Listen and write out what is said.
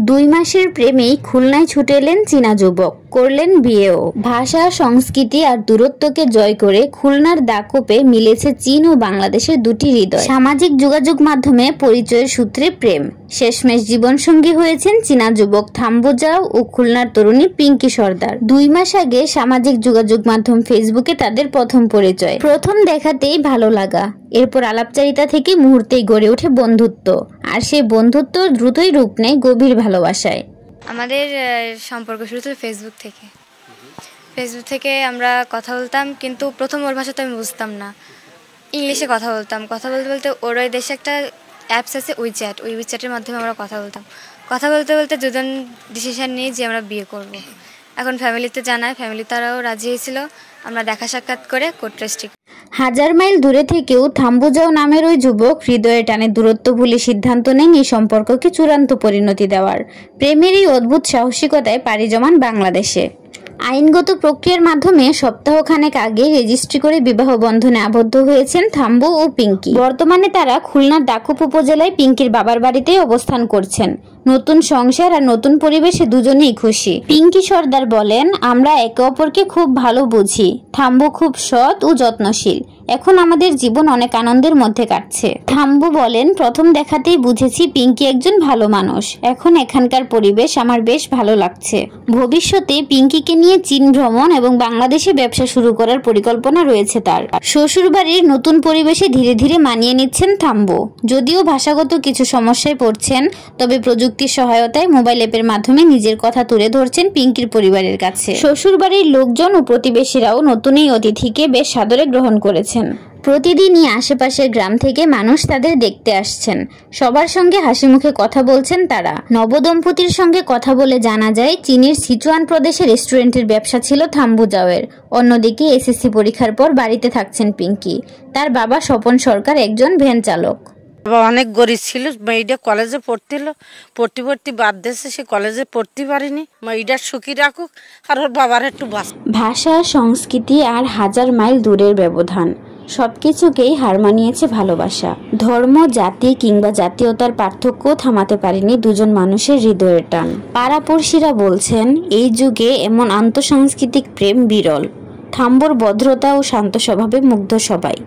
2 মাসের প্রেমেই খুলনায় ছুটে এলেন চীনা যুবক, করলেন বিয়েও। ভাষা, সংস্কৃতি আর দূরত্বকে জয় করে খুলনার দাকোপে মিলেছে চীন ও বাংলাদেশের দুটি হৃদয়। সামাজিক যোগাযোগ মাধ্যমে পরিচয়ের সূত্রে প্রেম, শেষমেশ জীবনসঙ্গী হয়েছেন চীনা যুবক থাম্বু জাও ও খুলনার তরুণী পিঙ্কি সর্দার। 2 মাস আগে সামাজিক যোগাযোগ মাধ্যম ফেসবুকে তাদের প্রথম পরিচয়। প্রথম দেখাতেই ভালো লাগা, এরপর আলাপচারিতা থেকে মুহূর্তেই গড়ে ওঠে বন্ধুত্ব, আর সেই বন্ধুত্ব দ্রুতই রূপ নেয় গভীর ভালোবাসায়। আমাদের সম্পর্ক শুরু হলো ফেসবুক থেকে আমরা কথা বলতাম, কিন্তু প্রথম ওর ভাষা তো আমি বুঝতাম না, ইংলিশে কথা বলতাম। কথা বলতে বলতে ওর ওই দেশে একটা অ্যাপস আছে উইচ্যাট, ওই উইচ্যাটের মাধ্যমে আমরা কথা বলতাম। কথা বলতে বলতে দুজন ডিসিশন নিই যে আমরা বিয়ে করব। এখন ফ্যামিলিতে জানায়, ফ্যামিলি তারাও রাজি হয়েছিল। আমরা দেখা সাক্ষাৎ করে কোর্ট রেজিস্ট্রি। 1000 মাইল দূরে থেকেও থাম্বু জাও নামের ওই যুবক হৃদয়ের টানে দূরত্ব ভুলে সিদ্ধান্ত নেন এই সম্পর্ককে চূড়ান্ত পরিণতি দেওয়ার। প্রেমের এই অদ্ভুত সাহসিকতায় পাড়ি জমান বাংলাদেশে। আইনগত প্রক্রিয়ার মাধ্যমে সপ্তাহখানেক আগে রেজিস্ট্রি করে বিবাহ বন্ধনে আবদ্ধ হয়েছেন থাম্বু ও পিঙ্কি। বর্তমানে তারা খুলনার দাকোপ উপজেলায় পিঙ্কির বাবার বাড়িতেই অবস্থান করছেন। নতুন সংসার আর নতুন পরিবেশে দুজনেই খুশি। পিঙ্কি সর্দার বলেন, আমরা একে অপরকে খুব ভালো বুঝি। থাম্বু খুব সৎ ও যত্নশীল। এখন আমাদের জীবন অনেক আনন্দের মধ্যে কাটছে। থাম্বু বলেন, প্রথম দেখাতেই বুঝেছি পিঙ্কি একজন ভালো মানুষ। এখন এখানকার পরিবেশ আমার বেশ ভালো লাগছে। ভবিষ্যতে পিঙ্কিকে নিয়ে চীন ভ্রমণ এবং বাংলাদেশে ব্যবসা শুরু করার পরিকল্পনা রয়েছে তার। শ্বশুরবাড়ির নতুন পরিবেশে ধীরে ধীরে মানিয়ে নিচ্ছেন থাম্বু। যদিও ভাষাগত কিছু সমস্যায় পড়ছেন, তবে প্রযুক্তির সহায়তায় মোবাইল অ্যাপের মাধ্যমে নিজের কথা তুলে ধরছেন পিঙ্কির পরিবারের কাছে। শ্বশুরবাড়ির লোকজন ও প্রতিবেশীরাও নতুন এই অতিথিকে বেশ সাদরে গ্রহণ করেছেন। প্রতিদিনই আশেপাশের গ্রাম থেকে মানুষ তাদের দেখতে আসছেন। সবার সঙ্গে হাসি মুখে কথা বলছেন তারা। নবদম্পতির সঙ্গে কথা বলে জানা যায়, চীনের সিচুয়ান প্রদেশে রেস্টুরেন্টের ব্যবসা ছিল থাম্বু জাওয়ের। অন্যদিকে এসএসসি পরীক্ষার পর বাড়িতে থাকছেন পিঙ্কি। তার বাবা স্বপন সরকার একজন ভ্যান চালক। অনেক গরিব ছিল, মেয়েটা কলেজে পড়তে বাদ দিয়েছে, সে কলেজে পড়তে পারিনি। মেয়েটা সুখী রাখুক আর ওর বাবার একটু বাস। ভাষা, সংস্কৃতি আর 1000 মাইল দূরের ব্যবধান সবকিছুকেই হার মানিয়েছে ভালোবাসা। ধর্ম, জাতি কিংবা জাতীয়তার পার্থক্য থামাতে পারেনি দুজন মানুষের হৃদয়ের টান। পাড়াপড়শিরা বলছেন, এই যুগে এমন আন্তঃসাংস্কৃতিক প্রেম বিরল। থাম্বুর ভদ্রতা ও শান্ত স্বভাবে মুগ্ধ সবাই।